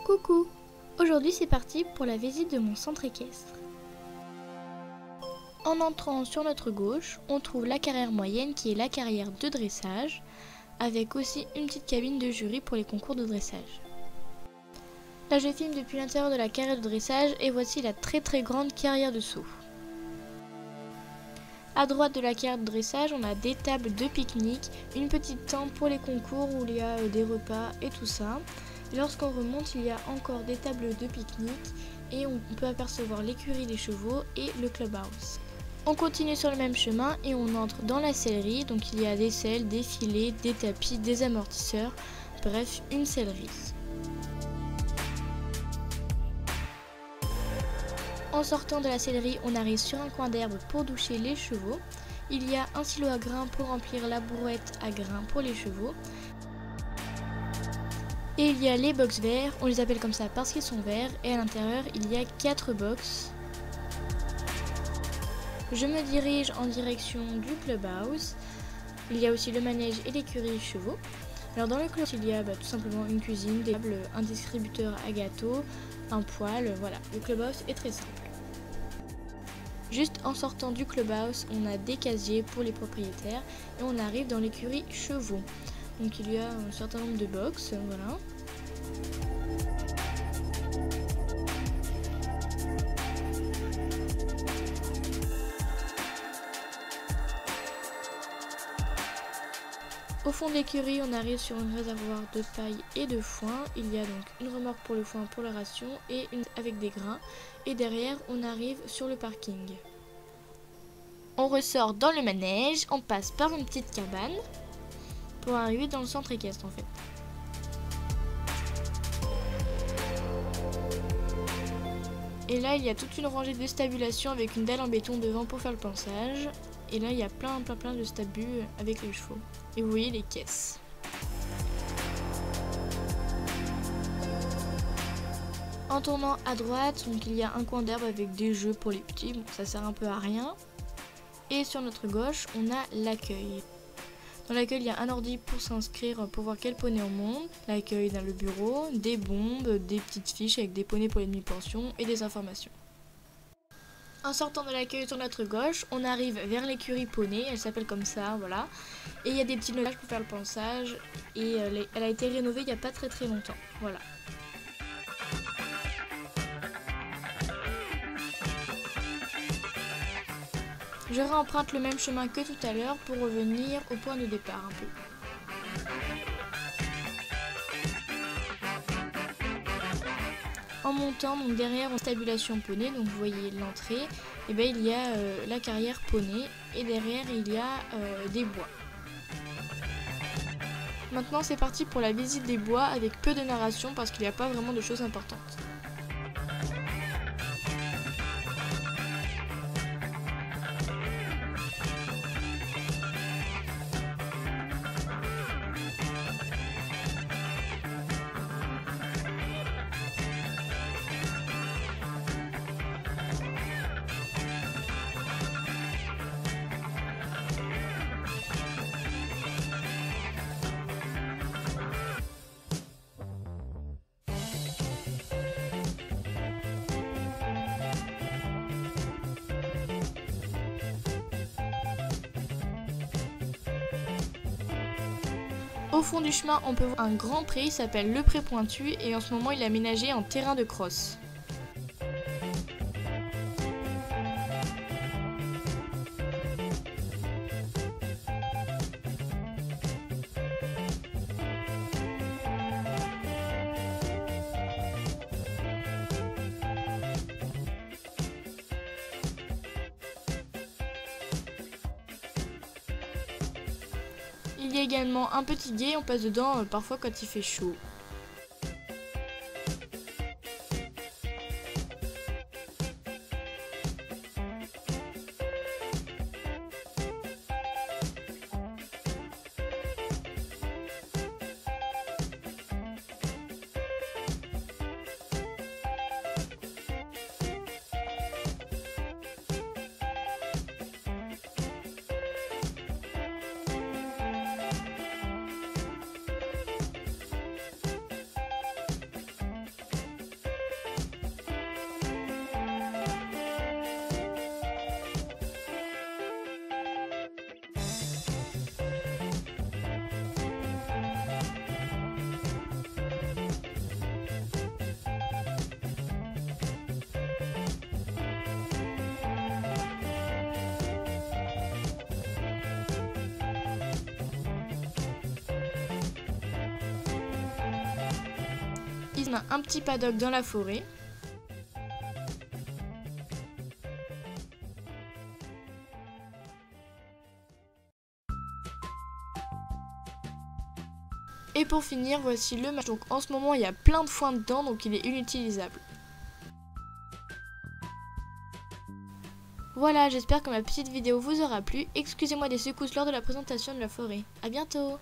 Coucou! Aujourd'hui c'est parti pour la visite de mon centre équestre. En entrant sur notre gauche, on trouve la carrière moyenne qui est la carrière de dressage, avec aussi une petite cabine de jury pour les concours de dressage. Là je filme depuis l'intérieur de la carrière de dressage et voici la très grande carrière de saut. À droite de la carrière de dressage, on a des tables de pique-nique, une petite tente pour les concours où il y a des repas et tout ça. Et lorsqu'on remonte, il y a encore des tables de pique-nique et on peut apercevoir l'écurie des chevaux et le clubhouse. On continue sur le même chemin et on entre dans la sellerie, donc il y a des selles, des filets, des tapis, des amortisseurs, bref, une sellerie. En sortant de la sellerie, on arrive sur un coin d'herbe pour doucher les chevaux. Il y a un silo à grains pour remplir la brouette à grains pour les chevaux. Et il y a les box verts, on les appelle comme ça parce qu'ils sont verts. Et à l'intérieur, il y a 4 box. Je me dirige en direction du clubhouse. Il y a aussi le manège et l'écurie chevaux. Alors dans le clubhouse, il y a tout simplement une cuisine, des tables, un distributeur à gâteaux, un poêle, voilà. Le clubhouse est très simple. Juste en sortant du clubhouse, on a des casiers pour les propriétaires et on arrive dans l'écurie chevaux. Donc il y a un certain nombre de box, voilà. Au fond de l'écurie, on arrive sur un réservoir de paille et de foin. Il y a donc une remorque pour le foin pour la ration et une avec des grains. Et derrière, on arrive sur le parking. On ressort dans le manège, on passe par une petite cabane pour arriver dans le centre équestre en fait. Et là, il y a toute une rangée de stabulation avec une dalle en béton devant pour faire le pansage. Et là, il y a plein de stabus avec les chevaux. Et vous voyez les caisses. En tournant à droite, donc il y a un coin d'herbe avec des jeux pour les petits. Bon, ça sert un peu à rien. Et sur notre gauche, on a l'accueil. Dans l'accueil, il y a un ordi pour s'inscrire pour voir quel poney on monte. L'accueil dans le bureau, des bombes, des petites fiches avec des poneys pour les demi-pensions et des informations. En sortant de l'accueil sur notre gauche, on arrive vers l'écurie poney, elle s'appelle comme ça, voilà. Et il y a des petits notages pour faire le pansage et elle a été rénovée il n'y a pas très longtemps, voilà. Je réemprunte le même chemin que tout à l'heure pour revenir au point de départ un peu. En montant, donc derrière en stabulation poney, donc vous voyez l'entrée, et ben il y a la carrière poney et derrière il y a des bois. Maintenant c'est parti pour la visite des bois avec peu de narration parce qu'il n'y a pas vraiment de choses importantes. Au fond du chemin, on peut voir un grand pré, il s'appelle le Pré Pointu et en ce moment il est aménagé en terrain de crosse. Il y a également un petit gué, on passe dedans parfois quand il fait chaud. on a un petit paddock dans la forêt. Et pour finir, voici le match. Donc en ce moment, il y a plein de foin dedans, donc il est inutilisable. Voilà, j'espère que ma petite vidéo vous aura plu. Excusez-moi des secousses lors de la présentation de la forêt. A bientôt!